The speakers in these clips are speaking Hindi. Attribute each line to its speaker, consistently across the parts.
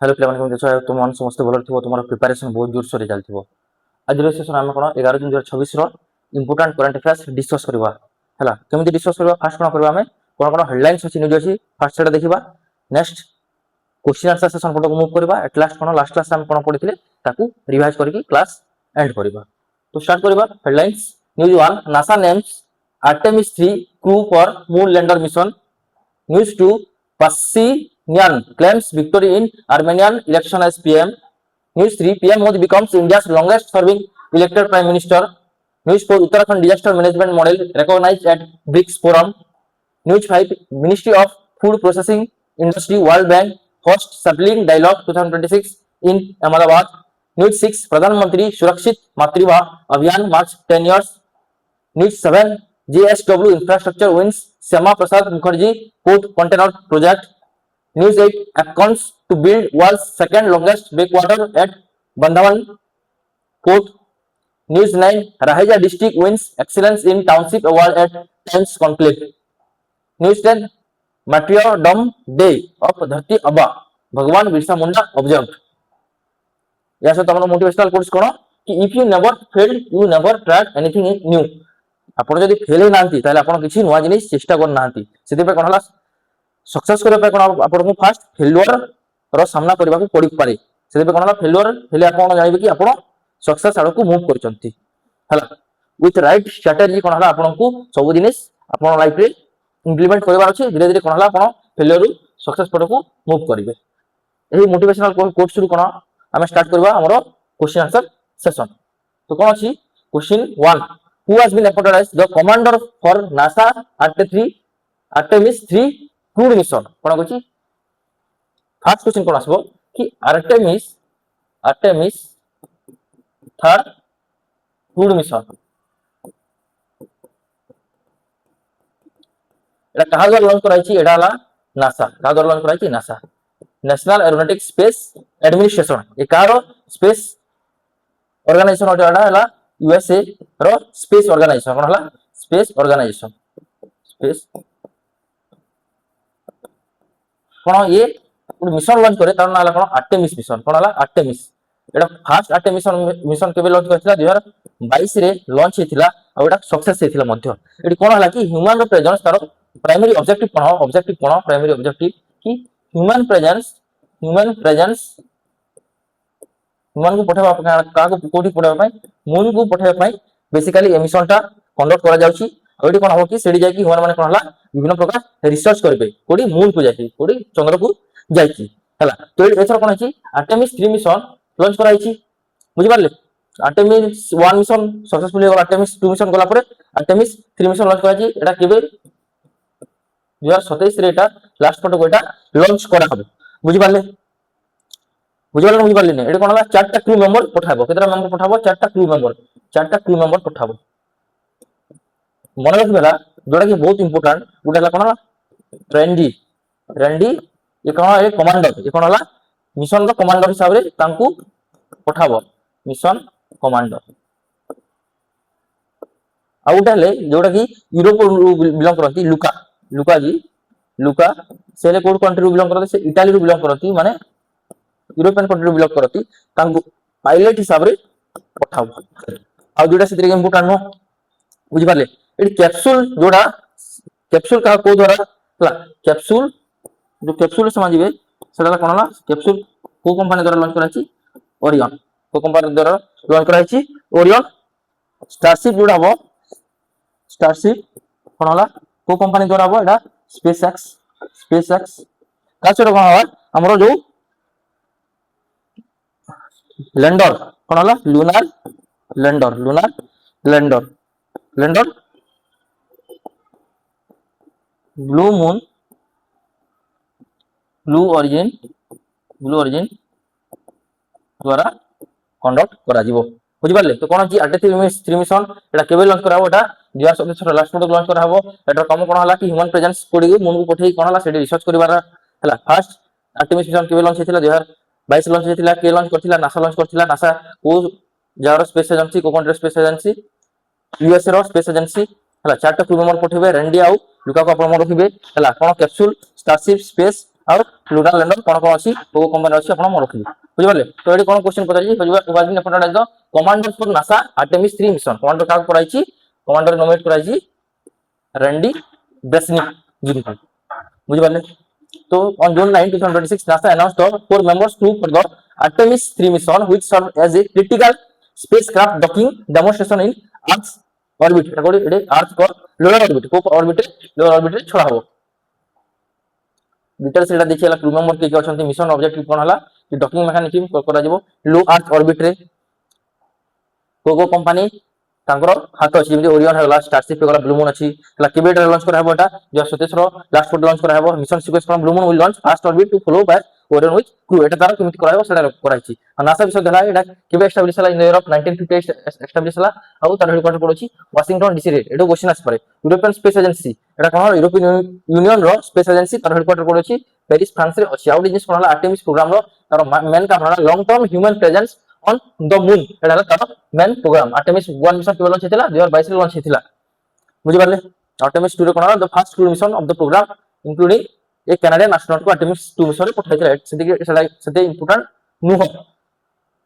Speaker 1: हेलो पिलाମାନେ କେମିତି ଅଛ? ତୁମମାନେ ସମସ୍ତେ ଭଲରେ ଥିବ, ତୁମର ପ୍ରିପାରେସନ୍ ବହୁତ ଜୋରସୋରରେ ଚାଲିଥିବ। ଆଜିର ସେସନ୍ ଆମେ କ'ଣ 11 June 2026 important current affairs discuss କରିବା ହେଲା। କେମିତି ଡିସ୍କସ୍ କରିବା? ଫାର୍ଷ୍ଟ କ'ଣ କରିବା? ଆମେ କ'ଣ ହେଡଲାଇନ୍ସ ଅଛି, ନ୍ୟୁଜ୍ ଅଛି, ଫାର୍ଷ୍ଟ ସେଟା ଦେଖିବା। ନେକ୍ସଟ क्वेश्चन आंसर सेशन पटक मुव करबा। At last cone last class हम कोन पढिथिले ताकू रिवाइज करके क्लास एंड करबा। तो स्टार्ट करबा। Headlines news 1 NASA names Artemis 3 crew for moon lander mission. News 2 Pashinyan claims victory in Armenian election as PM. News 3 PM Modi becomes India's longest serving elected prime minister. News 4 Uttarakhand disaster management model recognized at BRICS forum. News 5 Ministry of Food Processing Industry World Bank host Sapling Dialogue 2026 in Ahmedabad. News 6 Pradhan Mantri Surakshit Matribha Abhiyan march 10 years. News 7 JSW Infrastructure wins Syama Prasad Mukherjee Port Container Project. News 8 Afcons to build world's second longest backwater at Bandhavan Port. News 9 Raheja district wins excellence in township award at Times Conclave. News 10 Martyrdom Day of Dharti Abba भगवान बिरसा मुंडा ऑब्जर्व्ड। या सहित हमर मोटिवेशनल कोर्स कोन कि if you never failed you never tried anything new. आपण जदी फेल ही नांती ताले आपण किछि नवा जिनिस चेष्टा कर नांती। सेति पे कोन हला सक्सेस करे पे कोन आपण को फर्स्ट फेल्युअर रो सामना करबा को पड़ी पारे। सेति पे कोन हला फेल्युअर हेले आपण जानिबे कि आपण सक्सेस आडो को मूव करचंती हला। विथ राइट स्ट्रेटजी कोन हला आपण को सब जिनिस आपण लाइफ रे इंप्लीमेंट करबार अछि। धीरे धीरे कोन हला आपण फेल्युअर रु सक्सेस पड को मूव करिवे। एही मोटिवेशनल कोर्स रु कोन हमें स्टार्ट करबा हमरो क्वेश्चन आंसर सेशन। तो कोन अछि question 1 who has been appointed as the commander for NASA Artemis 3 crewed mission. कोन कहछि फर्स्ट क्वेश्चन कोन आसबो कि आर्टेमिस 3 क्रूड मिशन एटा कहा द्वारा लॉन्च कराइछि? एटा हला नासा। कहा द्वारा लॉन्च कराइछि? NASA National Aeronautics Space Administration. ए कार स्पेस ऑर्गेनाइजेशन ओटा हला यूएसए रो स्पेस ऑर्गेनाइजेशन। कोन हला स्पेस ऑर्गेनाइजेशन। स्पेस कोन ये मिशन लॉन्च करे तार नाम हला कोन आर्टेमिस मिशन। कोन हला आर्टेमिस। एटा फर्स्ट आर्टेमिस मिशन केबे लॉन्च करथिला 2022 रे लॉन्च हेतिला आ एटा सक्सेस हेतिला मध्य। एटी कोन हला कि ह्यूमन रो प्रेजेंस तार प्राइमरी ऑब्जेक्टिव कोन प्राइमरी ऑब्जेक्टिव कि ह्यूमन को पठाबा का को कोठी पठाबा मून को पठाबा बेसिकली एमिशन टा कंडक्ट करा जाउची। ओडी कोन हो कि सेडी जाय कि ह्यूमन माने कोन हला विभिन्न प्रकार रिसर्च करबे कोडी मून को जाय कोडी चंद्र को जाय कि हला। तो एथर कोन अछि आर्टेमिस 3 मिशन लॉन्च कराइची बुझि पारले। आर्टेमिस 1 मिशन सक्सेसफुली गला। आर्टेमिस 2 मिशन गला परे आर्टेमिस 3 मिशन लॉन्च कराइची। एटा केबे 2027 रे एटा लास्ट फोटो कोटा लॉन्च करा हबो बुझि पारले। बुझि पारले ने एटा कोन हला 4टा क्रू मेंबर पठाबो। केतरा मेंबर पठाबो? 4टा क्रू मेंबर पठाबो। मन रखबेला जोडा कि बहुत इंपोर्टेंट गुटा हला कोन हला रेंडी ये कोन ए कमांडर। ये कोन हला मिशन रो कमांडर हिसाब रे तांकू पठाबो मिशन कमांडर। आ उटा ले जोडा कि यूरोप बिलोंग करती लुका सेले कोड कंट्री बिलोंग करती। से इटाली रो बिलोंग करती माने यूरोपियन कंट्री बिलोंग करती तांकू पायलट हिसाब रे पठाबो। आ जोडा से इंपोर्टेंट नो बुझि पारले। एटी कैप्सूल जोडा कैप्सूल का को द्वारा हला कैप्सूल जो कैप्सूल समझ जिवे सेला कोन हला कैप्सूल को कंपनी द्वारा लॉन्च कराची? ओरियन को कंपनी द्वारा लॉन्च कराची ओरियन। स्टारशिप जोडा हो स्टारशिप कोन हला को कंपनी द्वारा हो एटा स्पेसएक्स का छोड़ कोन हला हमरो जो लैंडर कोन हला lunar lander blue moon blue origin द्वारा कंडक्ट करा जिवो बुझि पारले। तो कोन अछि आर्टेमिस 3 मिशन एटा केबे लॉन्च करा हो? एटा 2027 लास्ट फोटो लॉन्च करा हो। एटा कम कोन हला कि ह्यूमन प्रेजेंस कोडी मून को पठेई कोन हला सेडी रिसर्च करिवार हला। फर्स्ट आर्टेमिस मिशन केबे लॉन्च हेतिला? 2022 लॉन्च हेतिला। के लॉन्च करथिला? नासा लॉन्च करथिला। नासा को जार स्पेस एजेंसी को कंट्री स्पेस एजेंसी यूएसए रो स्पेस एजेंसी हला। 4टा क्रू मेंबर पठेबे रेंडी आउ लुका को आपण रखिबे हला। कोन कैप्सूल स्टारशिप स्पेस और लुनार लैंडर कौन कौन अच्छी को कंपनी अच्छी आप रखिए बुझे तो ये कौन question Pachar commander for NASA Artemis 3 mission commander क्या कराई कमांडर नोमिनेट कराई रैंडी ब्रेसनिक जिनको बुझे तो on June 9, 2026, NASA announced the 4 members crew for the Artemis 3 mission, which served as a critical spacecraft docking demonstration in Earth's orbit. Earth को lower orbit, को orbit lower orbit छोड़ा हो. डिटेल्स एटा देखिए क्रू मेंबर के अछंती मिशन ऑब्जेक्टिव कोन हला कि डॉकिंग मेकानिज्म करा जिवो लो अर्थ ऑर्बिट रे को कंपनी तांकर हाथ अछि जेमि ओरियन हला स्टारशिप हला ब्लू मून अछि हला केबेट लॉन्च करा हबो एटा जो 27 रो लास्ट फोट लॉन्च करा हबो mission sequence from Blue Moon will launch fast orbit to follow by Orion with crew एटा तार केमि करा हबो सेटा कराइछि नासा विषय हला एटा केबे एस्टैब्लिश हला इन यूरोप 1958 एस्टैब्लिश हला आ तार हेडक्वार्टर पड़ोछि वाशिंगटन डीसी रे एटा क्वेश्चन आस पारे यूरोपियन स्पेस एजेंसी एटा कोन यूरोपियन यूनियन रो स्पेस एजेंसी तार हेडक्वार्टर पड़ोछि पेरिस फ्रांस रे अछि आउट जिनिस कोन हला आर्टेमिस प्रोग्राम रो तार मेन काम हला long term human presence on the moon एटा तार मेन प्रोग्राम आर्टेमिस 1 मिशन केवल लॉन्च हेतिला 2022 रे लॉन्च हेतिला बुझि पारले आर्टेमिस 2 रे कोन the first crew mission of the program including a Canadian astronaut को आर्टेमिस 2 मिशन रे पठाइतिला सेते इंपोर्टेंट नुह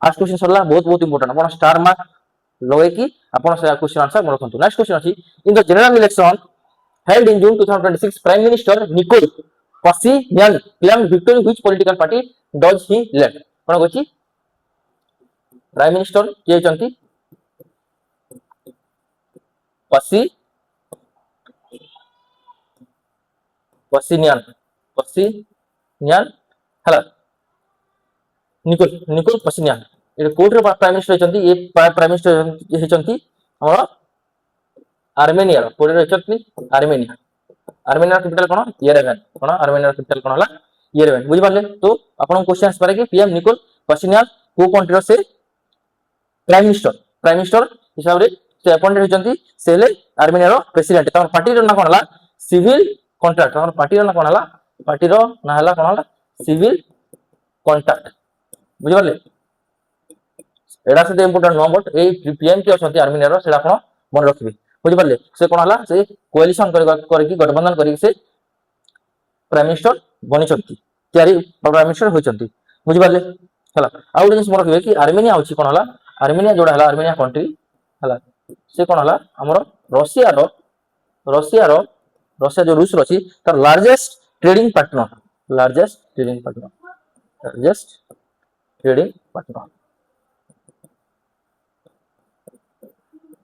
Speaker 1: आज क्वेश्चन सरला बहुत बहुत इंपोर्टेंट अपन स्टार मार्क लगे कि अपन से क्वेश्चन आंसर मन रखंतु नेक्स्ट क्वेश्चन अछि in the general election held in June 2026 Prime Minister Nicole Pashinyan claimed victory which political party does he led कोन कहछि प्राइम मिनिस्टर किए चंती पसिनियान हला निकोल पसिनियान ये कोर्ट रे प्राइम मिनिस्टर चंती ये प्राइम मिनिस्टर हे चंती हमर आर्मेनिया कोर्ट रे चंती आर्मेनिया कैपिटल कोन येरेवन कोन आर्मेनिया कैपिटल कोन हला येरेवन बुझि पाले तो आपन क्वेश्चन आस पारे कि पीएम निकोल पसिनियान को कंट्री रो से प्राइम मिनिस्टर हिसाब रे से अपॉइंटेड होचंती सेले आर्मेनिया रो प्रेसिडेंट तमर पार्टी रो ना कोन हला सिविल कॉन्ट्रैक्ट तमर पार्टी रो ना कोन हला पार्टी रो ना हला कोन हला सिविल कॉन्ट्रैक्ट बुझि पाले एडा से important no but a PM के होचंती आर्मेनिया रो सेडा कोन मन रखिबे बुझि पाले से कोन हला से कोएलिशन करकी गठबंधन करकी से प्राइम मिनिस्टर बनि चंती तयारी प्राइम मिनिस्टर होचंती बुझि पाले हला आ जिनिस मन रखिबे कि आर्मेनिया होची कोन हला आर्मेनिया जोड़ा हला आर्मेनिया कंट्री हला से कोन हला हमरो रशिया जो रूस रची तार लार्जेस्ट ट्रेडिंग पार्टनर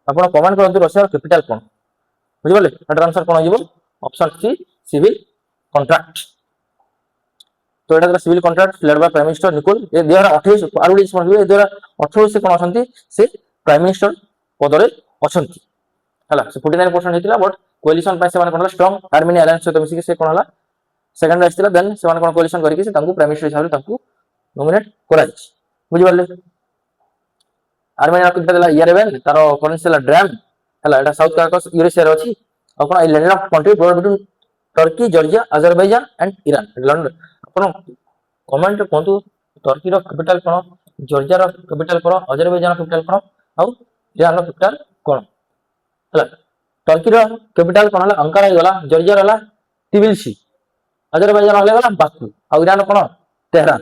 Speaker 1: आपण कमेंट करंतु रशिया कैपिटल कोन बुझि बोले एटा आंसर कोन होइबो ऑप्शन सी सिविल कॉन्ट्रैक्ट तो एटा civil contract led by prime minister Nikol ए 2028 आरो डिस मन 2028 से कोन अछंती से प्राइम मिनिस्टर पद रे अछंती हला से 49% हेतिला बट कोएलिशन पाइ से माने कोन स्ट्रांग आर्मेनिया अलायंस से मिसी के से कोन हला सेकंड आस्तिला देन से माने कोन कोएलिशन करिके से तांकू प्राइम मिनिस्टर हिसाब रे तांकू नॉमिनेट कराइ बुझि पारले आर्मेनिया कैपिटल हला येरेवन तारो करेंसी हला ड्रैम हला एटा साउथ काकस यूरेशिया रे अछि अपन island of country border between Turkey Georgia Azerbaijan and Iran लंडन अपन कमेंट कोंतु टर्की रो कैपिटल कोन जॉर्जिया रो कैपिटल कोन अजरबैजान रो कैपिटल कोन और ईरान रो कैपिटल कोन हला टर्की रो कैपिटल कोन हला अंकारा गला जॉर्जिया हला तिबिलिसी अजरबैजान हला गला बाकू और ईरान कोन Tehran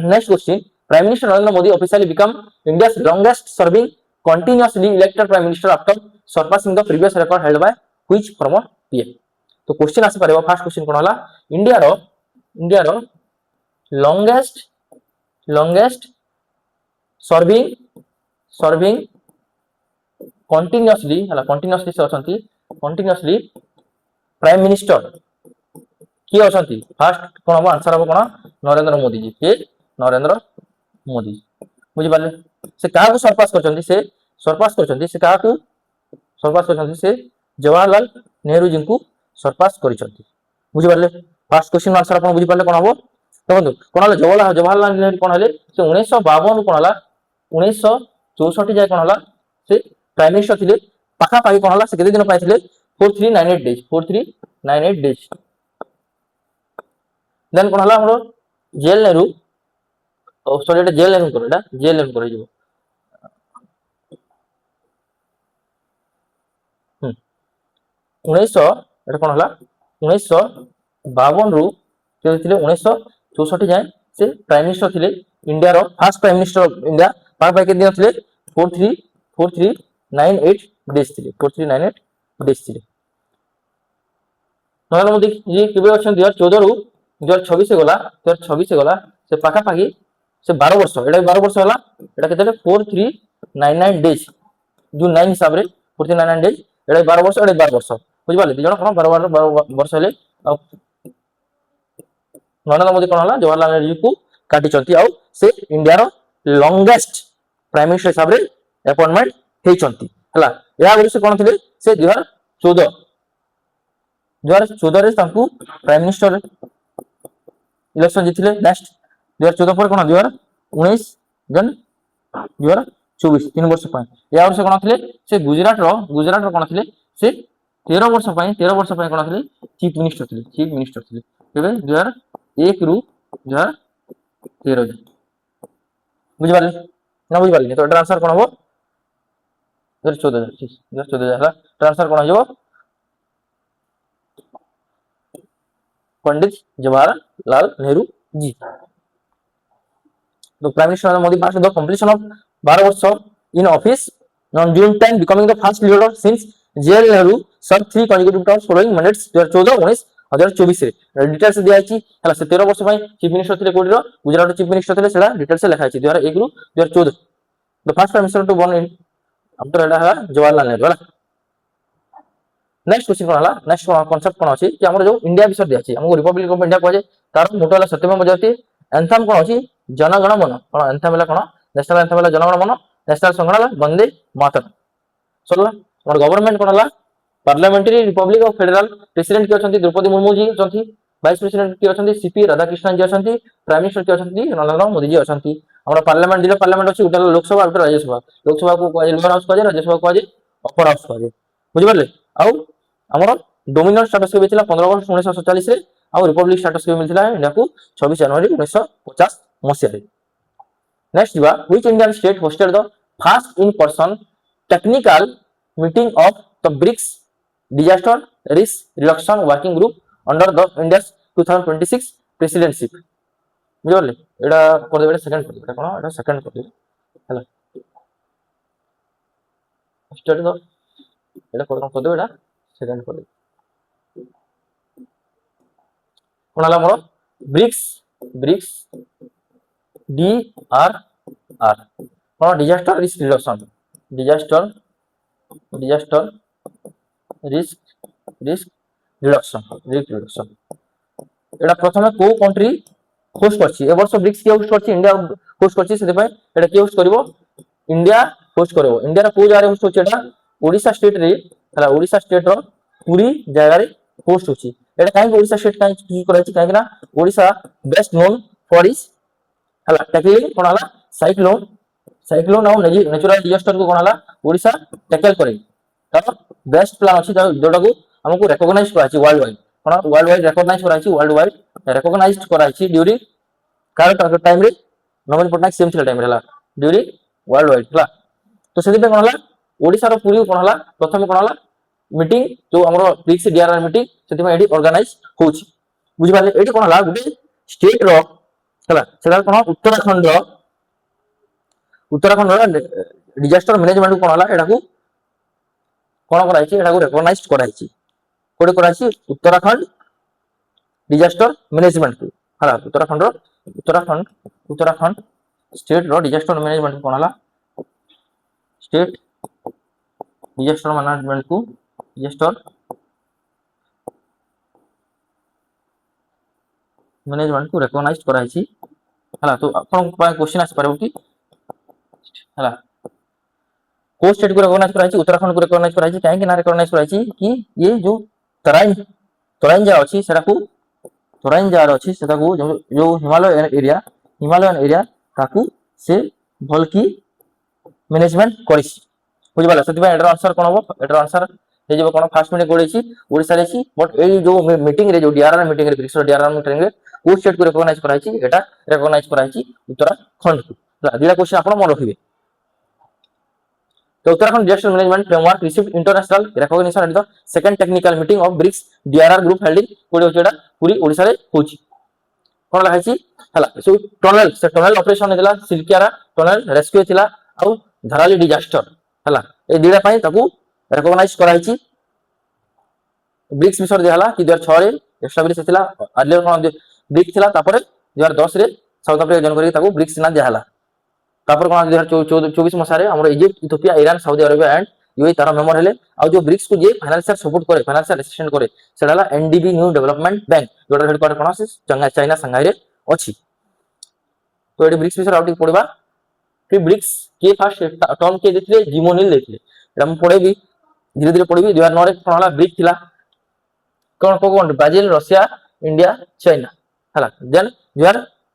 Speaker 1: next question prime minister Narendra Modi officially become India's longest serving continuously elected prime minister after surpassing the previous record held by which former pm तो क्वेश्चन आसी परबो फर्स्ट क्वेश्चन कोन हला इंडिया रो longest serving continuously हला continuously से अछंती continuously प्राइम मिनिस्टर की अछंती फर्स्ट कोन हो आंसर हो कोन नरेंद्र मोदी जी के नरेंद्र मोदी बुझि पाले से का को सरपास करचंती से का को सरपास करचंती से जवाहरलाल नेहरू जी को सरपास करिसंती बुझि पाले फर्स्ट क्वेश्चन आंसर अपन बुझि पाले कोन हो तो बंधु कोन हला जवाहरलाल नेहरू कोन हले से 1952 कोन हला 1964 जाय कोन हला से प्राइम मिनिस्टर थिले पाखा पाखी कोन हला से केते दिन पाइथिले 4398 डेज देन कोन हला हमरो जेल नेहरू सॉरी एटा जेल नेहरू करे जिवो 1900 एटा कोन हला 1900 52 रु के ଥିଲେ 1964 जाए से प्राइम मिनिस्टर ଥିଲେ इंडिया रो first prime minister of India पार पाई के दिन ଥିଲେ 4398 डेज ଥିଲେ 4398 डेज ଥିଲେ नरेंद्र मोदी जी केबे अछन 2014 रु 2026 गला 2026 गला से पाखा पाखी से 12 वर्ष एटा 12 वर्ष होला एटा केते 4399 डेज जून 9 हिसाब रे 4399 डेज एटा 12 वर्ष एटा 12 वर्ष बुझ पाले दी जण कोन 12 वर्ष हेले नरेंद्र मोदी कोन होला जवाहरलाल नेहरू को काटी चंती आउ से इंडिया रो लॉन्गेस्ट प्राइम मिनिस्टर हिसाब रे अपॉइंटमेंट हे चंती हला या गुरु से कोन थिले से 2014 2014 रे तांकू प्राइम मिनिस्टर इलेक्शन जितिले नेक्स्ट 2014 पर कोन 2019 जन 2024 3 वर्ष पय या वर्ष कोन थिले से गुजरात रो कोन थिले से 13 वर्ष पय कोन थिले चीफ मिनिस्टर थिले केबे 2001 रु 2013 बुझ पाले ना बुझ पाले तो एटा आंसर कोन हो 2014 ठीक 2014 हला ट्रांसफर कोन हो पंडित जवाहरलाल नेहरू जी तो prime minister Modi passed the completion of 12 वर्ष in office on June 10 becoming the first leader since JL Nehru served 3 consecutive terms following mandates 2014 19 2024 रे डिटेल्स दिया छि हला से 13 वर्ष पय चीफ मिनिस्टर थिले कोडी रो गुजरात चीफ मिनिस्टर थिले सेला डिटेल्स लिखा छि 2001 रु 2014 the first prime minister to born in after एटा हला जवाहरलाल नेहरू हला नेक्स्ट क्वेश्चन कोन हला नेक्स्ट कांसेप्ट कोन अछि कि हमर जो इंडिया विषय दिया छि हमको रिपब्लिक ऑफ इंडिया कहजे तार मोटो हला सत्यम बजाती एंथम कोन अछि जनगण मन कोन एंथम हला कोन नेशनल एंथम हला जनगण मन नेशनल सॉन्ग हला वंदे मातरम सोला हमर गवर्नमेंट कोन हला parliamentary Republic of federal president के अछंती द्रौपदी मुर्मू जी अछंती वाइस प्रेसिडेंट के अछंती सीपी राधाकृष्णन जी अछंती प्राइम मिनिस्टर के अछंती नरेंद्र मोदी जी अछंती हमर पार्लियामेंट दिला पार्लियामेंट अछि उठा लोकसभा उठा राज्यसभा को कहजे लोअर हाउस कहजे राज्यसभा को कहजे अपर हाउस कहजे बुझि पारले आउ हमर डोमिनेंट स्टेटस के बेचला 15 अगस्त 1947 रे आ रिपब्लिक स्टेटस के मिलथिला इंडिया को 26 जनवरी 1950 मसिया रे नेक्स्ट दिबा which Indian state hosted the first in person technical meeting of the BRICS disaster risk reduction working group under the India 2026 presidentship बुझले एडा कर देबे सेकंड कर देबे कोन एडा सेकंड कर देबे हला स्टेट द एडा कर देबे एडा सेकंड कर देबे कोन हला मोर ब्रिक्स डी आर आर कोन disaster risk reduction disaster risk reduction एडा प्रथमे को कंट्री होस्ट करछि ए वर्ष ब्रिक्स के होस्ट करछि इंडिया होस्ट करछि सेते पय एडा के होस्ट करबो इंडिया होस्ट करबो इंडिया रा को जारे होस्ट होछि एडा ओडिसा स्टेट रे हला ओडिसा स्टेट रो पूरी जगह रे होस्ट होछि एडा काहे ओडिसा स्टेट काहे चूज कराछि काहे ना Odisha best known for is हला टैकलिंग कोन हला साइक्लोन और नेचुरल डिजास्टर को कोन हला ओडिसा टैकल करे त बेस्ट प्लान अछि जोटा को हमको रिकॉग्नाइज कराछि वर्ल्ड वाइड कोन वर्ल्ड वाइड रिकॉग्नाइज कराछि वर्ल्ड वाइड रिकॉग्नाइज्ड कराछि ड्यूरिंग करंट टाइम रे नवीन पटनायक सेम थिला टाइम रे हला ड्यूरिंग वर्ल्ड वाइड हला तो सेति पे कोन हला ओडिसा रो पूरी कोन हला प्रथम कोन हला मीटिंग जो हमरो ब्रिक्स डीआरआर मीटिंग सेति में एडी ऑर्गेनाइज होछि बुझि पाले एडी कोन हला गुटे स्टेट रो हला सेटा कोन उत्तराखंड रो डिजास्टर मैनेजमेंट कोन हला एडा को कोन कराइछि एडा को रिकॉग्नाइज्ड कराइछि कोडे कराइछि उत्तराखंड डिजास्टर मैनेजमेंट को हला उत्तराखंड स्टेट रो डिजास्टर मैनेजमेंट कोन हला स्टेट डिजास्टर मैनेजमेंट को डिजास्टर मैनेजमेंट को रिकॉग्नाइज्ड कराइछि हला तो अपन क्वेश्चन आस परबो कि हला को स्टेट को रिकॉग्नाइज कराइछि उत्तराखंड को रिकॉग्नाइज कराइछि काहे कि ना रिकॉग्नाइज कराइछि कि ये जो तराइन जा अछि सेटा को तराइन जा अछि सेटा को जो हिमालयन एरिया ताकू से भल की मैनेजमेंट करिछि बुझि बाला सेति एडर आंसर कोन हो एडर आंसर हे जे कोन फर्स्ट मिनट कोडेछि ओडिसा रेछि बट ए जो मीटिंग रे जो डीआरआर मीटिंग रे ब्रिक्स डीआरआर मीटिंग रे को स्टेट को रिकॉग्नाइज कराइछि एटा रिकॉग्नाइज कराइछि उत्तराखंड को दिला क्वेश्चन आपण मन रखिबे The Uttarakhand Disaster Management Framework received international recognition at the second technical meeting of BRICS DRR group held in कोडी होची एटा पूरी ओडिसा रे होची कोन लागाची हला सो टनल ऑपरेशन हेला सिलकियारा टनल रेस्क्यू थिला आ धराली डिजास्टर हला ए दिडा पई ताकू रिकॉग्नाइज कराइची ब्रिक्स मिशन दिहला कि 2006 रे एस्टैब्लिश थिला अर्लियर कोन ब्रिक्स थिला तापर 2010 रे साउथ अफ्रीका जॉइन करी ताकू ब्रिक्स ना दिहला तापर कोन 2024 मसारे हमर Egypt Ethiopia Iran Saudi Arabia and UAE Tara member हेले आ जो ब्रिक्स को जे फाइनेंशियल सपोर्ट करे फाइनेंशियल असिस्टेंट करे सेडाला एनडीबी न्यू डेवलपमेंट बैंक जोटा हेडक्वार्टर कोन से चाइना संघाई रे अछि तो एडी ब्रिक्स विषय आउट पड़वा कि ब्रिक्स के फर्स्ट टर्म के देथिले जिमोनिल देथिले एटा हम पढेबी धीरे धीरे पढेबी 2009 रे कोन हला ब्रिक थिला कोन ब्राजील रशिया इंडिया चाइना हला देन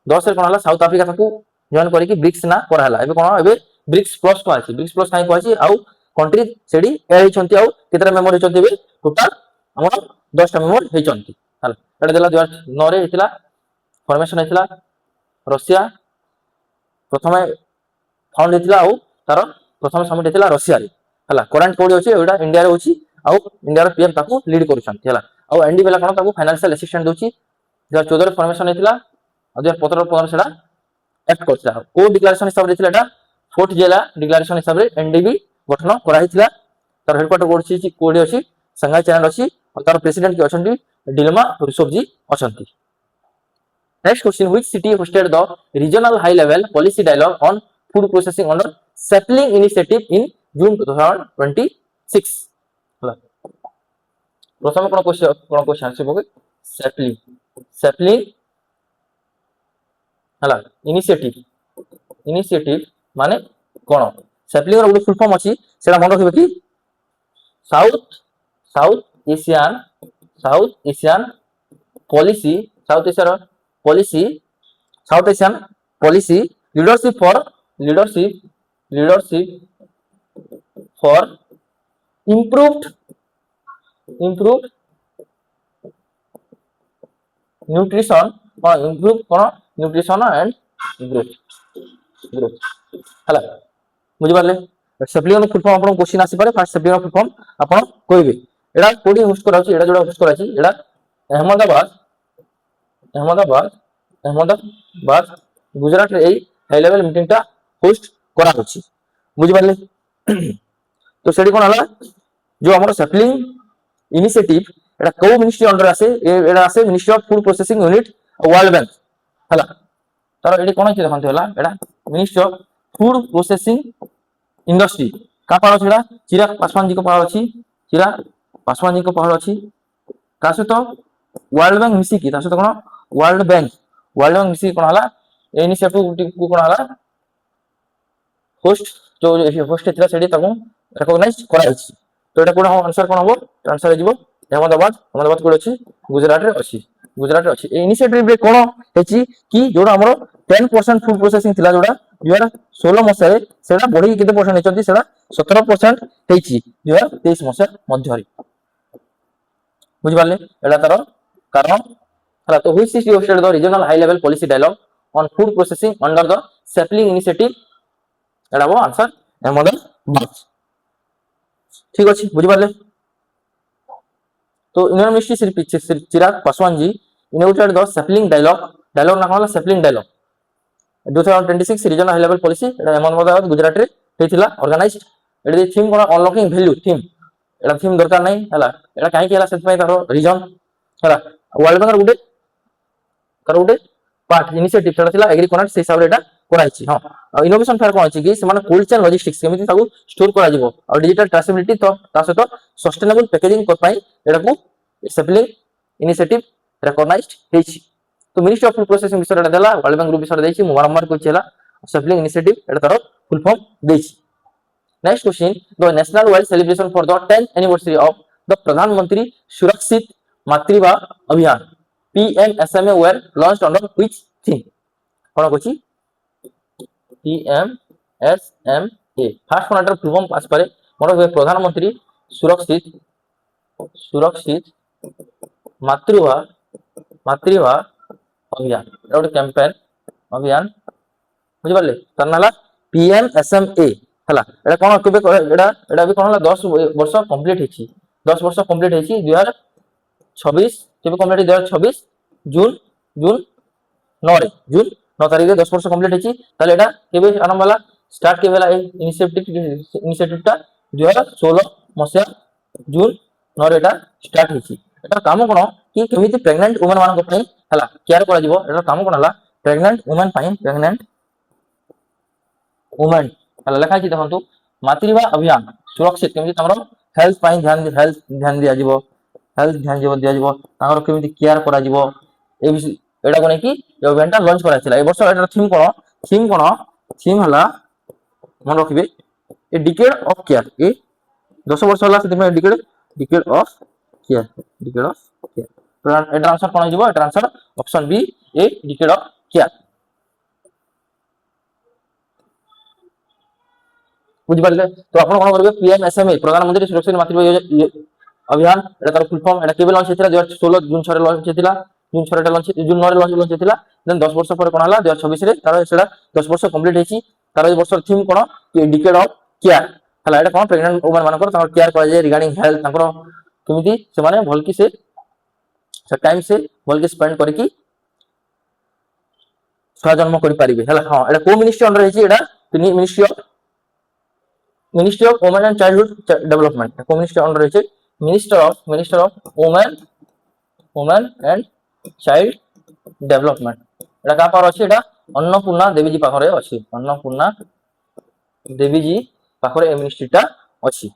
Speaker 1: 2010 रे कोन हला साउथ अफ्रीका ताकू जॉइन करी कि ब्रिक्स ना करा हला एबे कोन एबे ब्रिक्स प्लस को आछि ब्रिक्स प्लस काई को आछि आउ कंट्री सेडी ए हिचंती आउ केतरा मेंबर हिचंती बे टोटल हमर 10 टा मेंबर हिचंती हला एटा देला 2009 रे हितला फॉर्मेशन हितला रशिया प्रथमे फाउंड हितला आउ तार प्रथम समिट हितला रशिया रे हला करंट कोडी अछि एटा इंडिया रे होछि आउ इंडिया रे पीएम ताकू लीड करूछंती हला आउ एनडी बेला कोन ताकू फाइनेंशियल असिस्टेंट दोछि 2014 रे फॉर्मेशन हितला 2015 सेडा एक्ट करथिला को डिक्लेरेशन हिसाब रे थिला एटा फोर्थ जिला डिक्लेरेशन हिसाब रे एनडीबी गठन करा हितला तार हेडक्वार्टर कोडी कोडी अछि संघाई चैनल अछि और तार प्रेसिडेंट के अछंती डिलमा रुसोफ जी अछंती next question which city hosted the regional high level policy dialogue on food processing under SAPLING initiative in June 2026 हला प्रथम कोन क्वेश्चन आछे सैपलिंग हला इनिशिएटिव माने कोन सैपलिंग रो फुल फॉर्म अछि सेला मन रखिबे कि South Asian policy South Asian policy leadership for improved nutrition or improved nutrition and growth हला बुझि पाले सैपलिंग फुल फॉर्म आपन क्वेश्चन आसी पारे फर्स्ट सैपलिंग फुल फॉर्म आपन कहबे एडा कोडी होस्ट कराची एडा जोडा होस्ट कराची एडा अहमदाबाद गुजरात रे एई हाई लेवल मीटिंग ता होस्ट करा होची बुझि पाले तो सेडी कोन हला जो हमर सैपलिंग इनिशिएटिव एडा को मिनिस्ट्री अंडर आसे एडा आसे ministry of food processing unit world bank हला तार एडी कोन छि देखंत हला एडा ministry of food processing industry का पालो छिडा चिराग पासवान जी को पालो अछि चिराग पासवान जी को पालो अछि कासे तो वर्ल्ड बैंक मिसी की तासे तो कोन वर्ल्ड बैंक मिसी कोन हला इनिशिएटिव को कोन हला होस्ट जो होस्ट थिला सेडी ताको रिकॉग्नाइज करा अछि तो एटा कोन आंसर कोन हबो आंसर हे जिवो अहमदाबाद कोड अछि गुजरात रे अछि ए इनिशिएटिव रे कोन हेछि कि जोडा हमरो 10% फूड प्रोसेसिंग थिला जोडा 2016 मसारे सेडा बढी केते परसेंट हेचंती सेडा 17% हेछि 2023 मसार मध्यरी बुझि पाले एडा तार कारण हला तो which city hosted the regional high level policy dialogue on food processing under the sapling initiative एडा वो आंसर अहमदाबाद ठीक अछि बुझि पाले तो Indian ministry Shri Chirag Paswan ji innovated the sapling dialogue ना कहला sapling dialogue 2026 regional high level policy एटा अहमदाबाद गुजरात रे हेतिला ऑर्गेनाइज्ड एडी थीम कोन अनलॉकिंग वैल्यू थीम एटा थीम दरकार नै हला एटा काहे केला सेत पय तारो रीजन हला वर्ल्ड बैंक गुटे पार्ट इनिशिएटिव सेटा थिला एग्रीकल्चर से हिसाब रे एटा कराइछि हां इनोवेशन फेयर कोन अछि कि से माने कोल्ड चेन लॉजिस्टिक्स केमिति ताकू स्टोर करा जिवो और डिजिटल ट्रेसेबिलिटी तो तासे तो सस्टेनेबल पैकेजिंग को पई एटा को सैपलिंग इनिशिएटिव रिकॉग्नाइज्ड हेछि तो मिनिस्ट्री ऑफ फूड प्रोसेसिंग विषय एटा देला वर्ल्ड बैंक ग्रुप विषय देछि मु बारंबार को चला सैपलिंग इनिशिएटिव एटा तारो फुल फॉर्म देछि next question the national wide celebration for the 10th anniversary of the Pradhan Mantri Surakshit मातृत्व अभियान PMSMA were launched under which theme कोन कोछि PMSMA फर्स्ट वन एटर फुल फॉर्म पास करे मोर प्रधानमंत्री सुरक्षित मातृत्व अभियान एटा कैंपेन अभियान बुझि पाले तनला PMSMA ହେଲା ଏଟା କଣ କେବେ ଏଟା ବି କଣ ହେଲା 10 ବର୍ଷ କମ୍ପ୍ଲିଟ ହେଇଛି 10 ବର୍ଷ କମ୍ପ୍ଲିଟ ହେଇଛି 2026 କେବେ କମ୍ପ୍ଲିଟ 2026 ଜୁନ ଜୁନ 9 ରେ ଜୁନ 9 ତାରିଖରେ 10 ବର୍ଷ କମ୍ପ୍ଲିଟ ହେଇଛି ତାহଲେ ଏଟା କେବେ ଆରମ୍ଭ ହେଲା ଷ୍ଟାର୍ଟ କେବେ ହେଲା এই ইনিশিয়েটিভটা 2016 মସିହା ଜୁନ 9 ରେ ଏଟା ଷ୍ଟାର୍ଟ ହେଇଛି ଏটাର କାମ କଣ କି କେମିତି ପ୍ରେଗନେଣ୍ଟ ଓମେନ ମାନଙ୍କ ପାଇଁ ହେଲା କେୟାର କରାଯିବ ଏଟାର କାମ କଣ ହେଲା ପ୍ରେଗନେଣ୍ଟ ଓମେନ ପାଇଁ ପ୍ରେଗନେଣ୍ଟ ଓମେन ହେଲା ଲେଖା ହେଇଛି ଦେଖନ୍ତୁ ମାତୃଭା ଅଭିଯାନ ସୁରକ୍ଷିତ କେମିତି ତାଙ୍କର ହେଲ୍ଥ ପାଇଁ ଧ୍ୟାନ ଦିଆଯିବ ହେଲ୍ଥ ଧ୍ୟାନ ଦିଆଯିବ ତାଙ୍କର କେମିତି କେୟାର କରାଯିବ ଏ ବିଷୟ ଏଟାକୁ ନେଇକି ଏ ଅଭିଯାନଟା ଲଞ୍ଚ କରାଯାଇଥିଲା ଏ ବର୍ଷ ଏଟାର ଥିମ୍ କଣ ଥିମ୍ ହେଲା ମନେ ରଖିବେ ଏ ଡିକେଡ୍ ଅଫ କେୟାର ଏ 10 ବର୍ଷ ହେଲା ସେଥିପାଇଁ ଡିକେଡ୍ ଅଫ କେୟାର ଏଟାର ଆନ୍ସର କଣ ହେଇଯିବ ଏଟାର answer option B a decade of care ବୁଝିପାରିଲେ ତ ଆପଣ କଣ କରିବେ ପିଏମଏସଏମଇ ପ୍ରଧାନମନ୍ତ୍ରୀ ସୁରକ୍ଷା ମାତୃତ୍ୱ ଅଭିଯାନ এটা তার ফুল ফর্ম এটা কেবে লঞ্চ হয়েছিল 2016 জুন 6 ରେ ଲଞ୍ଚ ହେଇଥିଲା ଜୁନ 6 ରେ ଲଞ୍ଚ ଜୁନ 9 ରେ ଲଞ୍ଚ ହେଇଥିଲା ଦେନ୍ 10 ବର୍ଷ ପରେ କଣ ହେଲା 2026 ରେ ତାର ସେଟା 10 ବର୍ଷ କମ୍ପ୍ଲିଟ ହେଇଛି ତାର এই ବର୍ଷର ଥିମ୍ କଣ ଡିକେଡ୍ ଅଫ କେୟାର ହେଲା এটা କଣ ପ୍ରେଗନେଣ୍ଟ ଓମେନ ମାନଙ୍କର ତାଙ୍କର କେୟାର କରାଯାଏ ରିଗାର୍ଡିଂ ହେଲ୍ଥ ତାଙ୍କର କେମିତି ସେମାନେ ଭଲକି ସେ ଟାଇମ ସେ ଭଲକି ସ୍ପେଣ୍ଡ କରିକି ଛୁଆ ଜନ୍ମ କରିପାରିବେ ହେଲା ହଁ এটা କୋ ମିନିଷ୍ଟ୍ରି ଅଣ୍ଡର ହେଇଛି এটা ministry of women and childhood development को मिनिस्ट्री अंडर रही minister of women and child development एटा का पार अछि एटा अन्नपूर्णा देवीजी पाखरे अछि अन्नपूर्णा देवीजी पाखरे ए मिनिस्ट्रीटा अछि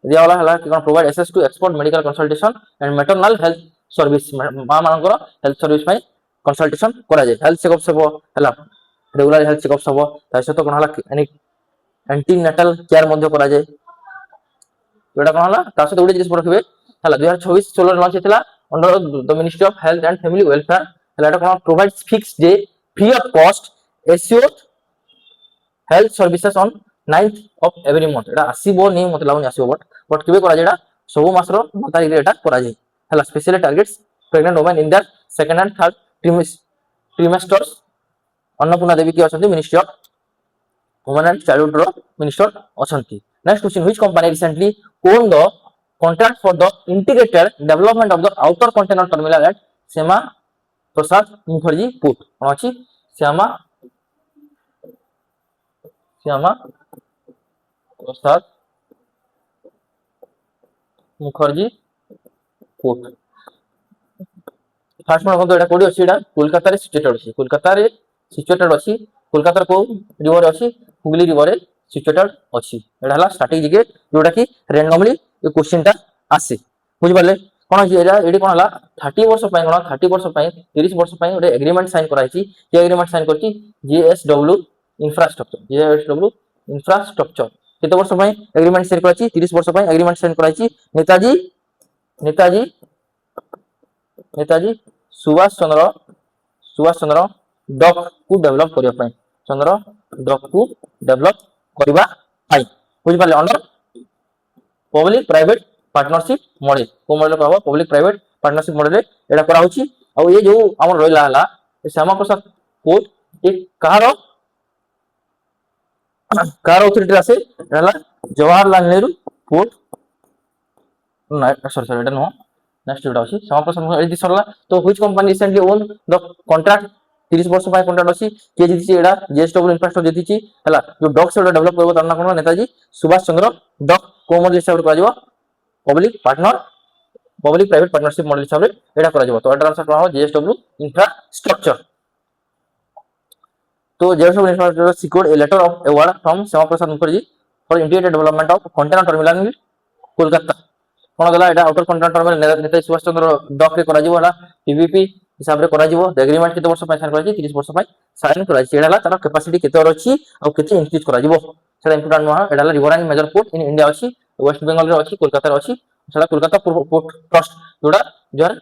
Speaker 1: दिया वाला हला कि provide access to expert medical consultation and maternal health service मां मानकर हेल्थ सर्विस पई कंसल्टेशन करा जाय हेल्थ चेकअप सब हला रेगुलर हेल्थ चेकअप सब तासे तो कोन हला एंटीनेटल केयर मध्य करा जाय एटा कोन हला तासे तो उडी जिनिस रखबे हला 2026 16 लॉन्च हेतला under the ministry of health and family welfare हला एटा कोन provides fixed day free of cost assured health services on 9th of every month एटा आसीबो नै मत लागुन आसीबो बट केबे करा जेडा सब मासरो 9 तारिख रे एटा करा जाय हला specially targets pregnant women in that second and third trimesters Annapurna Devi की अछंती ministry of women and childhood रो मिनिस्टर अछंती next question which company recently won the contract for the integrated development of the outer container terminal at Shyama Prasad Mukherjee port कोन अछि Shyama Prasad Mukherjee port first one को एटा कोडी अछि एटा कोलकाता रे सिचुएटेड अछि कोलकाता को रिवर अछि हुगली रिवर रे सिचुएटेड अछि एटा हला स्ट्रैटेजी के जोटा कि रैंडमली ए क्वेश्चन टा आसे बुझि पाले कोन अछि एटा एडी कोन हला 30 वर्ष पय कोन 30 वर्ष पय 30 वर्ष पय ओडे एग्रीमेंट साइन कराइछि के एग्रीमेंट साइन करछि जीएसडब्ल्यू इंफ्रास्ट्रक्चर केते वर्ष पय एग्रीमेंट साइन कराइछि 30 वर्ष पय agreement sign कराइछि Netaji Subhash Chandra duck को डेवलप करिया पय चंद्र डक को डेवलप करिवा पय बुझि पाले under public private partnership model को मॉडल कहबो पब्लिक प्राइवेट पार्टनरशिप मॉडल रे एडा करा होछि आ ये जो हमर रहिला हला श्यामा प्रसाद पोर्ट एक कार अथॉरिटी आसे हला जवाहरलाल नेहरू पोर्ट सॉरी एटा नो नेक्स्ट एटा अछि श्यामा प्रसाद एडी सरला तो which company recently won the contract 30 वर्ष पाय कॉन्ट्रैक्ट अछि के जितिछि एडा जेएसडब्ल्यू इंफ्रास्ट्रक्चर जितिछि हला जो डॉक से डेवलप करबो तार ना कोन नेताजी सुभाष चंद्र डॉक को मॉडल हिसाब रे करा पब्लिक प्राइवेट पार्टनरशिप मॉडल हिसाब रे एडा करा तो एडा आंसर करा जेएसडब्ल्यू इंफ्रास्ट्रक्चर तो JSW infrastructure secured a letter of award from Shyama Prasad Mukherjee for integrated development of container terminal in Kolkata कोन गला एटा आउटर कंटेनर टर्मिनल नेता सुभाष चंद्र डॉक रे करा हला पीवीपी हिसाब रे करा द एग्रीमेंट केते वर्ष पय साइन करा 30 वर्ष पय साइन करा एडा हला तार कैपेसिटी केते और अछि आ केते इंक्रीज करा सेटा इंपोर्टेंट नहा एडा हला river and major port in India अछि वेस्ट बंगाल रे अछि कोलकाता रे अछि सेटा कोलकाता पोर्ट ट्रस्ट जोडा जर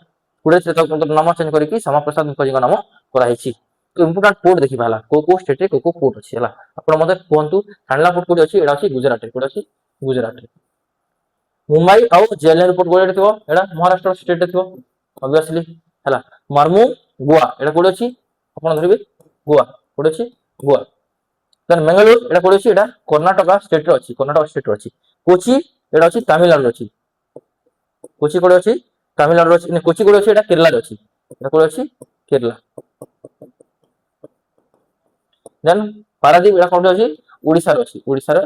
Speaker 1: पुडे से नाम चेंज करिकि श्यामा प्रसाद मुखर्जी का नाम करा हिछि तो इंपोर्टेंट पोर्ट देखि भाला को स्टेट रे को पोर्ट अछि हला आपण मते कोंतु खांडला पोर्ट कोडी अछि एडा अछि गुजरात रे कोडी अछि गुजरात रे मुंबई आउ जेएलएन पोर्ट कोडी थिबो एडा महाराष्ट्र स्टेट रे थिबो ऑब्वियसली हला मार्मू गोवा एडा कोडी अछि आपण धरिबे गोवा कोडी अछि गोवा ଦେନ୍ ମେଙ୍ଗାଲୁରୁ ଏଟା କୋଉଠି ଅଛି, ଏଟା କର୍ଣ୍ଣାଟକ ଷ୍ଟେଟ ରେ ଅଛି, କର୍ଣ୍ଣାଟକ ଷ୍ଟେଟ ରେ ଅଛି। କୋଚି ଏଟା ଅଛି ତାମିଲନାଡୁ ଅଛି, କୋଚି କୋଉଠି ଅଛି, ତାମିଲନାଡୁ ଅଛି। କୋଚି କୋଉଠି ଅଛି, ଏଟା କେରଲା ରେ ଅଛି, ଏଟା କୋଉଠି ଅଛି, କେରଲା। ଦେନ୍ ପାରାଦୀପ ଏଟା କୋଉଠି ଅଛି, ଓଡିଶା ରେ ଅଛି, ଓଡିଶା ରେ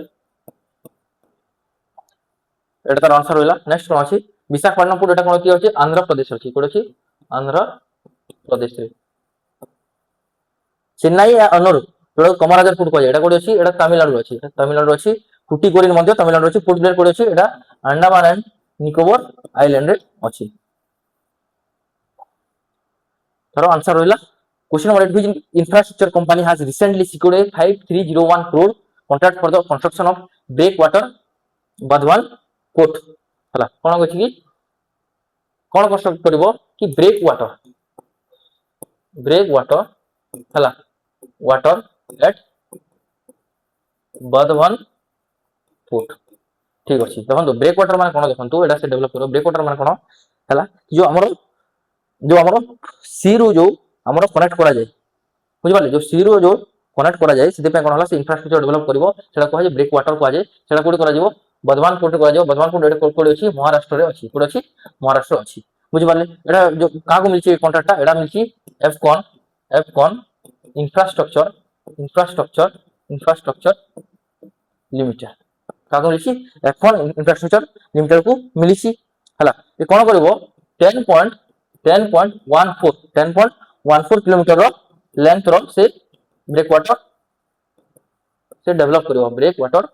Speaker 1: এটা তার আনসার হইলা। নেক্সট কোন আছে, বিশাখাপট্টনমপুর এটা কোন কি আছে, আন্ধ্রপ্রদেশ আছে, কোন আছে, আন্ধ্রপ্রদেশ রে। চেন্নাই অনর এটা কমরাজারপুর কয়, এটা কোন আছে, এটা তামিলনাড়ু আছে, এটা তামিলনাড়ু আছে। টুটিকোরিন মধ্যে তামিলনাড়ু আছে। পোর্ট ব্লেয়ার কোন আছে, এটা আন্ডামান এন্ড নিকোবর আইল্যান্ড রে আছে। তার আনসার হইলা question number 8, which infrastructure company has recently secured a 5301 crore contract for the construction of breakwater Badwan port? ହେଲା କଣ କହିଛି କି, କଣ କନଷ୍ଟ୍ରକ୍ଟ କରିବ କି, ବ୍ରେକ୍ ୱାଟର ହେଲା, ୱାଟର ଏଟ୍ ବଦୱାନ ପୋର୍ଟ। ଠିକ ଅଛି, ଦେଖନ୍ତୁ ବ୍ରେକ୍ ୱାଟର ମାନେ କଣ, ଦେଖନ୍ତୁ ଏଟା ସେ ଡେଭଲପ କରିବ। ବ୍ରେକ୍ ୱାଟର ମାନେ କଣ ହେଲା, ଯୋଉ ଆମର ସି ରୁ ଯୋଉ ଆମର କନେକ୍ଟ କରାଯାଏ, ବୁଝିପାରିଲେ, ଯୋଉ ସି ରୁ ଯୋଉ କନେକ୍ଟ କରାଯାଏ, ସେଥିପାଇଁ କଣ ହେଲା, ସେ ଇନଫ୍ରାଷ୍ଟ୍ରକ୍ଚର ଡେଭଲପ କରିବ, ସେଟା କୁହାଯାଏ ବ୍ରେକ୍ ୱାଟର କୁହାଯାଏ। ସେଟା କୋଉଠି କରାଯିବ, ବର୍ଧମାନ ପୋର୍ଟ କରାଯିବ। ବର୍ଧମାନ ପୋର୍ଟ ଏଟା କୋଉଠି ଅଛି, ମହାରାଷ୍ଟ୍ରରେ ଅଛି, କୋଉଠି ଅଛି, ମହାରାଷ୍ଟ୍ର ଅଛି, ବୁଝିପାରିଲେ। ଏଟା ଯୋଉ କାହାକୁ ମିଳିଛି କଣ୍ଟ୍ରାକ୍ଟଟା, ଏଟା ମିଳିଛି ଏଫକନ ଇନଫ୍ରାଷ୍ଟ୍ରକ୍ଚର ଇନଫ୍ରାଷ୍ଟ୍ରକ୍ଚର লিমিটেড। কাহাକୁ ମିଳିଛି, ଏଫକନ ଇନଫ୍ରାଷ୍ଟ୍ରକ୍ଚର লিমিটেড କୁ ମିଳିଛି ହେଲା। ଏ କଣ କରିବ, 10.14 কিলোমিটার লেন্থ ର ସେ ବ୍ରେକ୍ ୱାଟର ସେ ଡେଭଲପ କରିବ, ବ୍ରେକ୍ ୱାଟର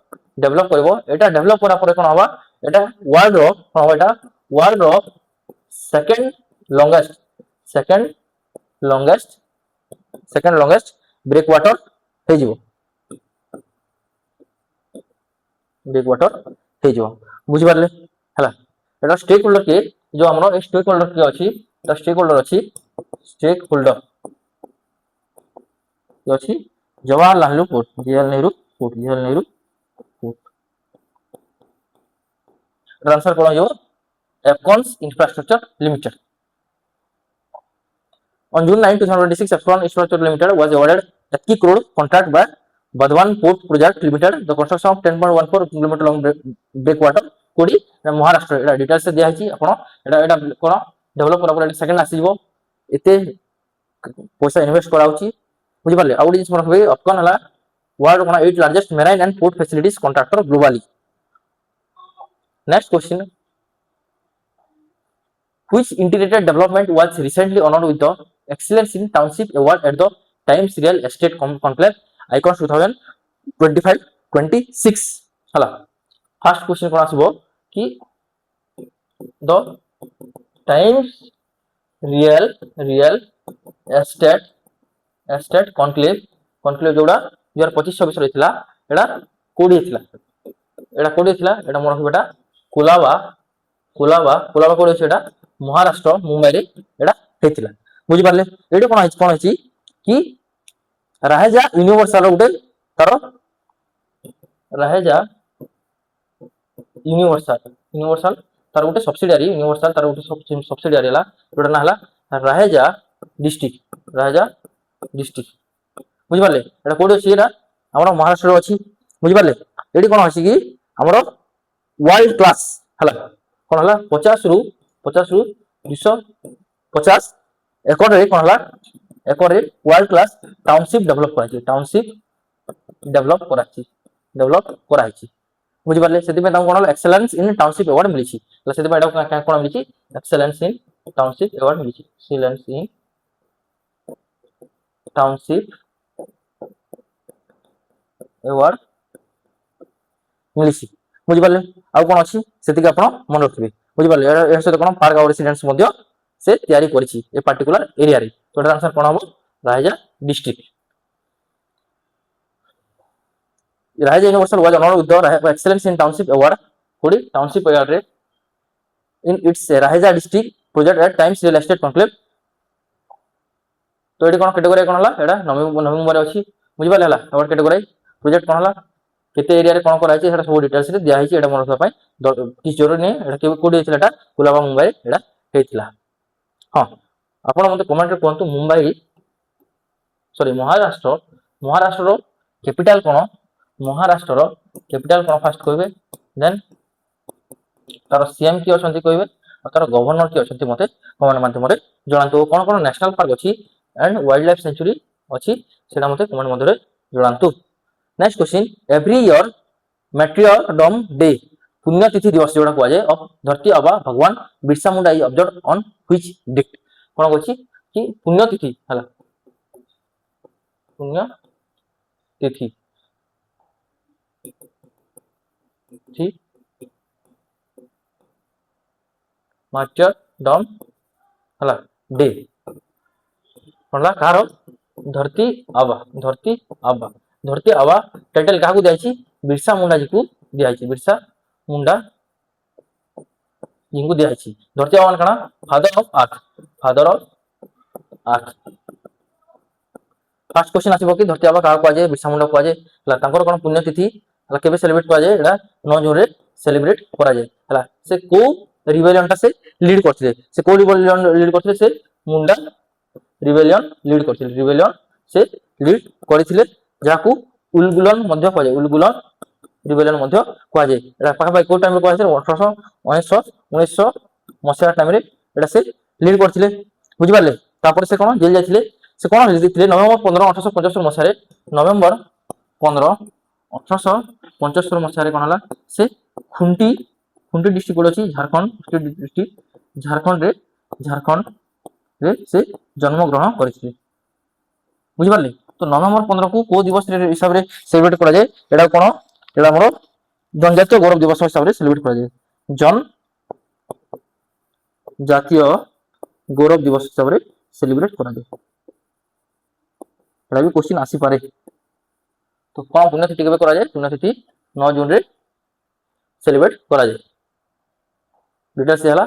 Speaker 1: ଡେଭଲପ କରିବ। ଏଟା ଡେଭଲପ କରା ପରେ କଣ ହବା, ଏଟା ୱାର୍ଲଡ ର କଣ ହବ, ଏଟା ୱାର୍ଲଡ ର ସେକେଣ୍ଡ ଲଙ୍ଗେଷ୍ଟ ବ୍ରେକ୍ ୱାଟର ହେଇଯିବ, ବ୍ରେକ୍ ୱାଟର ହେଇଯିବ, ବୁଝିପାରିଲେ ହେଲା। ଏଟା ଷ୍ଟେକ୍ ହୋଲ୍ଡର କିଏ, ଯୋଉ ଆମର ଏ ଷ୍ଟେକ୍ ହୋଲ୍ଡର କିଏ ଅଛି, ତା ଷ୍ଟେକ୍ ହୋଲ୍ଡର ଅଛି, ଷ୍ଟେକ୍ ହୋଲ୍ଡର କିଏ ଅଛି, Jawaharlal Nehru port, Jawaharlal Nehru port. Answer कौन हो, Afcons infrastructure limited. On June 9, 2026, Afcon Infrastructure Limited was awarded 80 crore contract by Badwan Port Project Limited. The construction of 10.14 km long breakwater कोडी महाराष्ट्र एटा डिटेल्स से दिया है आपण एटा कोन डेवलप करा पर सेकंड आसी जीवो, एते पैसा इन्वेस्ट कराउची, बुझि पाले। आउट जिस मन होबे, अफकन हला world cone 8 largest marine and port facilities contractor globally. Next question, which integrated development was recently honored with the Excellence in Township Award at the Times Real Estate Conclave Icons 2025-26 हला। फर्स्ट क्वेश्चन कोन आसीबो कि the times real estate conclave जोड़ा 2025-26 रे थिला, एडा कोडी थिला, एडा मोर बेटा कोलाबा कोडी सेटा महाराष्ट्र मुंबई रे एडा हेतिला, बुझि पारले। एडे कोन आछि कि राहेजा यूनिवर्सल गुटे तार राहेजा यूनिवर्सल तार गुटे सब्सिडियरी, यूनिवर्सल तार गुटे सब्सिडियरी हला, जोटा ना हला राहेजा डिस्ट्रिक्ट, बुझि पारले। एडा कोडी अछि, एडा हमर महाराष्ट्र रो अछि, बुझि पारले। एडी कोन अछि कि हमर वर्ल्ड क्लास हला, कोन हला 50 रु 250 एकड़ रे कोन हला, एकड़ रे वर्ल्ड क्लास टाउनशिप डेवलप कराछि, बुझि पारले। सेति में कोन हला एक्सेलेंस इन टाउनशिप अवार्ड मिलिछि, तो सेति में एडा कोन मिलिछि, एक्सेलेंस इन टाउनशिप अवार्ड मिलिछि, एक्सेलेंस इन टाउनशिप अवार्ड मिलिछि, बुझि पारले। आ कोन अछि सेति के आपण मन रखिबे, बुझि पारले। ए से कोन पार्क और रेसिडेंस मध्य से तयारी करिछि ए पर्टिकुलर एरिया रे, तो एटा आंसर कोन हो, Raheja district. Raheja universal was honoured with the excellence in township award, कोडी टाउनशिप अवार्ड रे in its Raheja district project at times real estate conclave. तो एटी कोन कैटेगरी कोन हला, एटा नवंबर रे अछि, बुझि पारले हला। अवार्ड कैटेगरी प्रोजेक्ट कोन हला, केते एरिया रे कोन कराइछि, सेटा सब डिटेल्स रे दिया हिछि, एटा मन रखबा पय किछ जरूरी नै। एटा कोडी हेतिला, एटा कोलाबा मुंबई एटा हेतिला। हां, आपण मते कमेंट रे कहंतु मुंबई महाराष्ट्र कैपिटल कौन महाराष्ट्र कैपिटल कौन फास्ट कहबे देन तार सीएम किए अछंती कहबे और तार गवर्नर किए अछंती मते कमेंट माध्यम जणांतु कौन कौन नेशनल पार्क अछि एंड वाइल्ड लाइफ सेंचुरी अछि सेटा मते कमेंट मध्य जणांतु। Next question every year martyrdom day पुण्यतिथि दिवस जोड़ा कुआ जाए ऑफ धरती आबा भगवान Birsa Munda is observed on which date कोन अछि कि पुण्यतिथि हला पुण्यतिथि ठीक मार्टियरडम हला डे कोनला कार धरती आबा धरती आबा टाइटल काहू दियाछि बिरसा मुंडा जी को दियाछि बिरसा मुंडा जी को दियाछि धरती आबा कणा father of earth first question आसीबो कि धरती आबा काहा को आजे बिरसा मुंडा को आजे हला तांकर कोन पुण्यतिथि हला केबे सेलिब्रेट करा जाय एडा 9 जून रे सेलिब्रेट करा जाय हला से को रिबेलियन ता से लीड करथिले से को रिबेलियन लीड करथिले से मुंडा रिबेलियन लीड करथिले रिबेलियन से लीड करथिले जाकू उलगुलन मध्य को जाय उलगुलन रिबेलियन मध्य को जाय एडा पाखा पाई को टाइम रे को जाय 1819 मसिया टाइम रे एडा से लीड करथिले बुझि पाले तापर से कोन जेल जायथिले से कोन लिखिथिले नवेम्बर 15 1875 मसिया रे नवेम्बर 15 1875 मसिया रे कोन हला से खुंटी डिस्ट्रिक्ट कोड अछि झारखंड डिस्ट्रिक्ट झारखंड रे से जन्म ग्रहण करथिले बुझि पाले तो नवेम्बर 15 को दिवस रे हिसाब रे सेलिब्रेट करा जाय एडा कोन एडा हमरो जनजातीय गौरव दिवस हिसाब रे सेलिब्रेट करा जाय जन जातीय गौरव दिवस हिसाब रे सेलिब्रेट करा जाय एडा भी क्वेश्चन आसी पारे तो कोन पुण्यतिथि केबे करा जाय पुण्यतिथि 9 जून रे सेलिब्रेट करा जाय डिटेल्स हला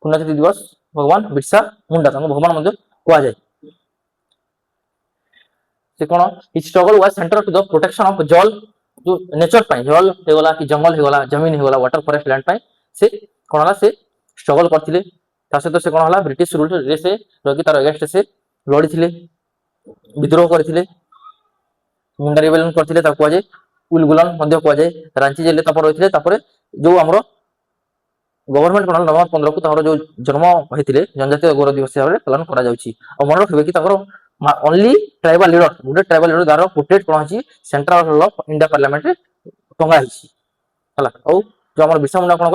Speaker 1: पुण्यतिथि दिवस भगवान बिरसा मुंडा तांको भगवान मध्ये कोआ जाय से कोन his struggle was center to the protection of jal जो नेचर पाई जल हेगला कि जंगल हेगला जमीन हेगला वाटर फॉरेस्ट लैंड पाई से कोन हला से स्ट्रगल करथिले ता सहित से कोन हला ब्रिटिश रूल रे से रगी तार अगेंस्ट से लड़ीथिले विद्रोह करथिले मुंडा रिबेलियन करथिले ता कोआ जाय उलगुलन मध्ये कोआ जाय रांची जेल तापर रहिथिले तापर जो हमरो गवर्नमेंट कोन नवंबर 15 को तार जो जन्म होइथिले जनजातीय गौरव दिवस हिसाब रे पालन करा जाउची और मन रखबे कि ताकर ओनली ट्राइबल लीडर गुडे ट्राइबल लीडर दारो पोर्ट्रेट कोन अछि सेंट्रल ऑफ इंडिया पार्लियामेंट रे टंगा हिची हला और जो हमर बिरसा मुंडा कोन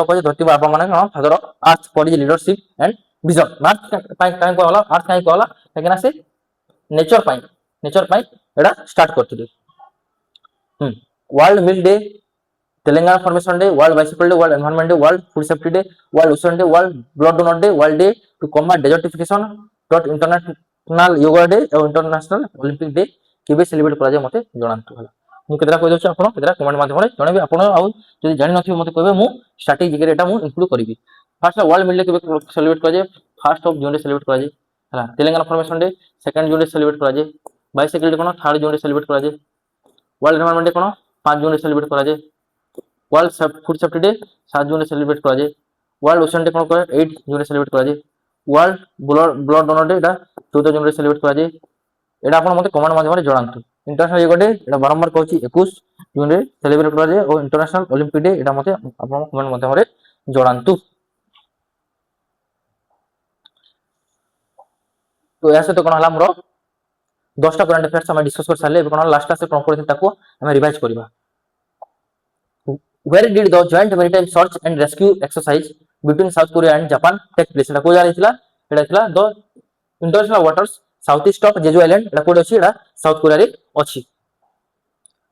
Speaker 1: कहि धरती बाबा माने कोन father of earth for leadership and vision March पाई काई को हला अर्थ काई को हला लेकिन से नेचर पाई एडा स्टार्ट करथिले world milk day Telangana formation day world bicycle day world environment day world food safety day world ocean day world blood donor day world day to combat desertification dot international yoga day और इंटरनेशनल ओलंपिक डे केबे सेलिब्रेट करा जाय मते जणांतु हला मु केतरा कहि दउछ आपण केतरा कमेंट माध्यम रे जणेबे आपण आ जदि जानि नथिबो मते कहबे मु स्ट्रैटेजी के एटा मु इंक्लूड करबी फर्स्ट वर्ल्ड मिल्क डे केबे सेलिब्रेट करा जाय फर्स्ट ऑफ जून रे सेलिब्रेट करा जाय हला तेलंगाना फॉर्मेशन डे सेकंड जून रे सेलिब्रेट करा जाय बाइसिकल डे कोन थर्ड जून रे सेलिब्रेट करा जाय वर्ल्ड एनवायरनमेंट डे कोन 5 जून रे सेलिब्रेट करा जाय वर्ल्ड फूड सेफ्टी डे 7 जून रे सेलिब्रेट करा जाय वर्ल्ड ओशन डे कोन 8 जून रे सेलिब्रेट करा जाय वर्ल्ड ब्लड डोनर डे एटा 14 जून रे सेलिब्रेट करा जाय एटा आपण मते कमेंट माध्यम रे जणांतु इंटरनेशनल योगा डे एटा बारंबार कहूची 21 जून रे सेलिब्रेट करा जाय और इंटरनेशनल ओलंपिक डे एटा मते आपण कमेंट माध्यम रे जणांतु तो ऐसे तो कोन हला हमरो 10 टा करंट अफेयर्स हम डिस्कस कर साले कोन लास्ट क्लास रे कोन करथि ताको हम रिवाइज करबा where did the joint maritime search and rescue exercise between South Korea and Japan take place एटा को जाय थिला एटा थिला the international waters south east of Jeju island एटा कोड अछि एटा साउथ कोरिया रे अछि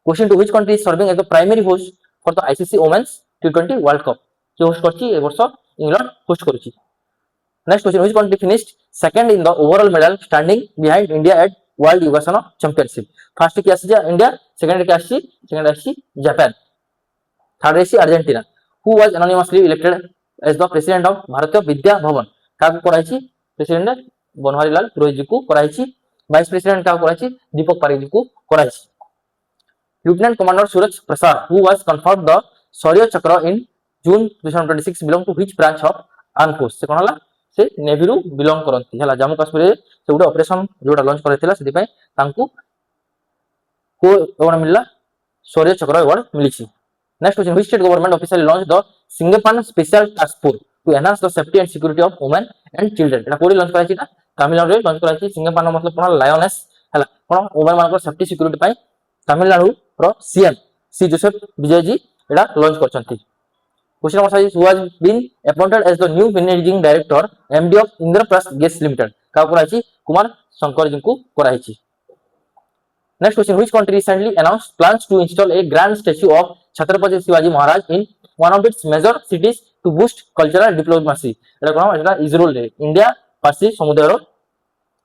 Speaker 1: question to which country is serving as the primary host for the ICC women's T20 world cup के होस्ट करछि ए वर्ष इंग्लैंड होस्ट करछि next question which country finished second in the overall medal standing behind India at world yogasana championship first की आसी इंडिया सेकंड आसी जापान थर्ड आसी Argentina who was anonymously elected as the president of Bharatiya Vidya भवन का कराइछि प्रेसिडेंट बनवारी लाल पुरोहित जी को कराइछि वाइस प्रेसिडेंट का कराइछि दीपक पारेख जी को कराइछि lieutenant commander Suraj Prasad who was conferred the Shaurya Chakra in June 2026 belong to which branch of arm force से कोन हला से नेवी रु बिलोंग करंती हला जम्मू कश्मीर से गुटे ऑपरेशन जोटा लॉन्च करथिला सेति पय तांकू को अवार्ड मिलला शौर्य चक्र अवार्ड मिली। Next question, which state government officially launch the Singappen special task force to enhance the safety and security of women and children. एटा कोडी लॉन्च कराइछि, तमिलनाडु रे लॉन्च कराइछि। सिंगेपान मतलब कोन लायनेस हला कोन वुमेन मानकर सेफ्टी सिक्योरिटी पई तमिलनाडु रो सीएम सी जोसेफ विजय जी एटा लॉन्च करछंती। Question number 6, who has been appointed as the new managing director MD of Indraprasth Gas Limited। का कराइछि, कुमार शंकर जी को कराइछि। Next question, which country recently announced plans to install a grand statue of Chhatrapati Shivaji Maharaj in one of its major cities to boost cultural diplomacy। Etah cone Etah Israel रे इंडिया पासी समुद्र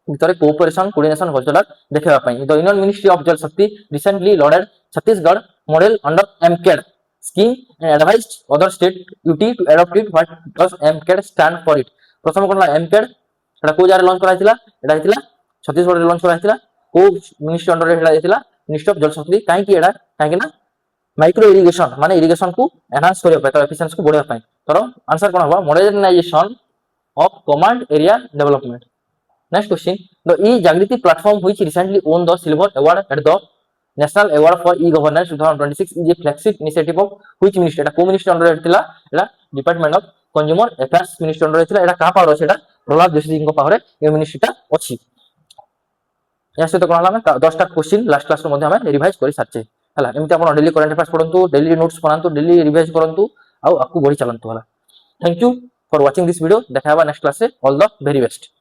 Speaker 1: भितरे कोऑपरेशन कोऑर्डिनेशन कल्चरल देखा पई। The union ministry of jal Shakti recently lauded Chhattisgarh model under एमकेड scheme and advised other state UT to adopt it। what does MCAD stand for it? प्रथम कोन MCAD एटा को जारे लॉन्च कराइतिला, एटा हितिला छत्तीसगढ़ रे लॉन्च कराइतिला। को मिनिस्ट्री अंडर रे हितिला मिनिस्ट्री ऑफ जल शक्ति। काहे कि एटा काहे कि ना माइक्रो इरिगेशन माने इरिगेशन को एनहांस करिया पय, तो एफिशिएंसी को बढ़ाया पय। तर आंसर कोन होबा modernization of command area development. Next question, the e Jagriti platform which recently won the silver award at the National Award for E-Governance 2026 is a flagship initiative of which ministry? एटा को मिनिस्ट्री अंडर रहतिला, एटा department of consumer affairs ministry under रहतिला। एटा का पावर अछि, एटा प्रहलाद जोशी जी को पावर ए मिनिस्ट्रीटा अछि। या से तो कोन हला 10टा क्वेश्चन लास्ट क्लास रो मध्ये हम रिवाइज करि सारछे हला। एमति आपण डेली करंट अफेयर्स पढंतु, डेली नोट्स बनांतु, डेली रिवाइज करंतु आ आपको बढी चलंतु हला। Thank you for watching this video. देखा नेक्स्ट क्लास से। All the very best.